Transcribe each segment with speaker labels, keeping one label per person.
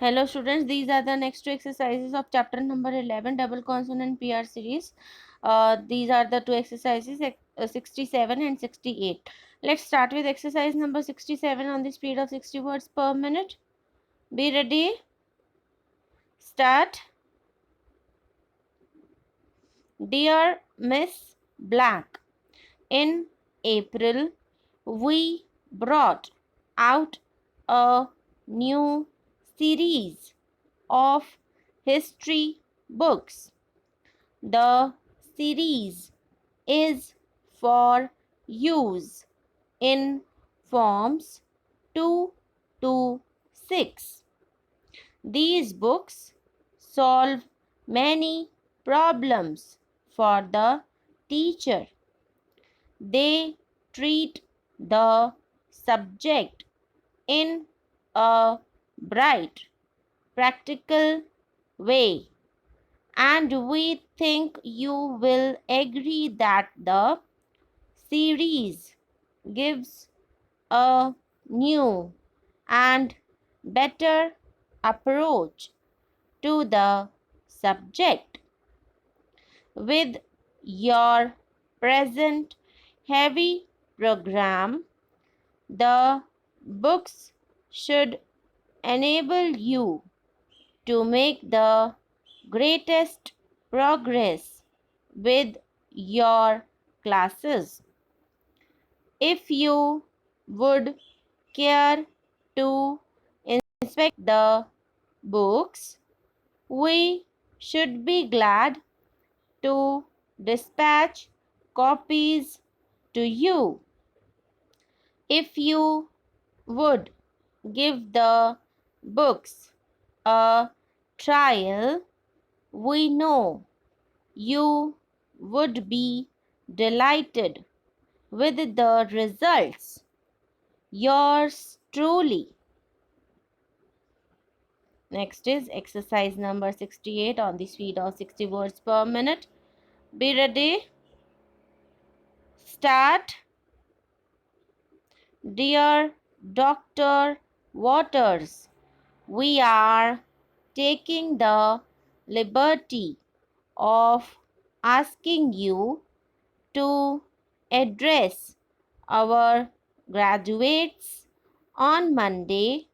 Speaker 1: Hello students, these are the next two exercises of chapter number 11, double consonant PR series. These are the two exercises, 67 and 68. Let's start with exercise number 67 on the speed of 60 words per minute. Be ready. Start. Dear Miss Black, in April we brought out a new series of history books. The series is for use in forms 2 to 6. These books solve many problems for the teacher. They treat the subject in a bright, practical way, and we think you will agree that the series gives a new and better approach to the subject. With your present heavy program, the books should enable you to make the greatest progress with your classes. If you would care to inspect the books, we should be glad to dispatch copies to you. If you would give the books a trial, we know you would be delighted with the results. Yours truly. Next is exercise number 68 on the speed of 60 words per minute. Be ready. Start. Dear Dr. Waters, we are taking the liberty of asking you to address our graduates on Monday,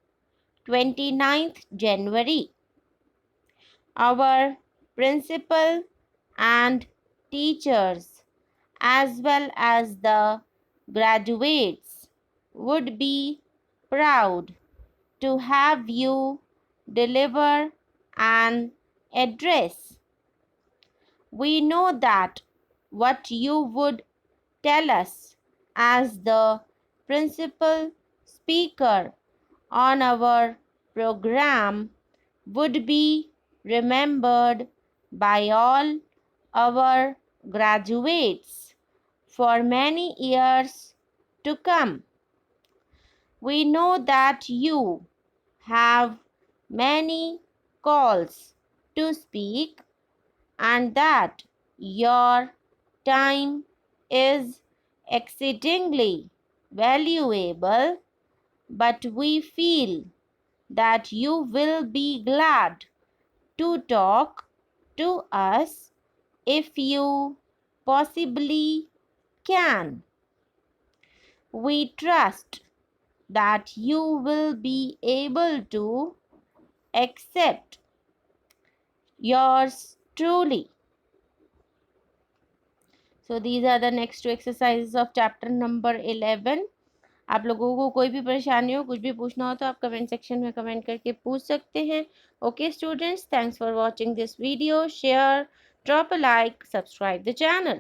Speaker 1: 29th January. Our principal and teachers, as well as the graduates, would be proud to have you deliver an address. We know that what you would tell us as the principal speaker on our program would be remembered by all our graduates for many years to come. We know that you have many calls to speak and that your time is exceedingly valuable, but we feel that you will be glad to talk to us if you possibly can. We trust that you will be able to accept. Yours truly. So these are the next two exercises of chapter number 11. आप लोगों को कोई भी परेशानी हो, कुछ भी पूछना हो तो आप कमेंट सेक्शन में कमेंट करके पूछ सकते हैं. Okay students, thanks for watching this video. Share, drop a like, subscribe the channel.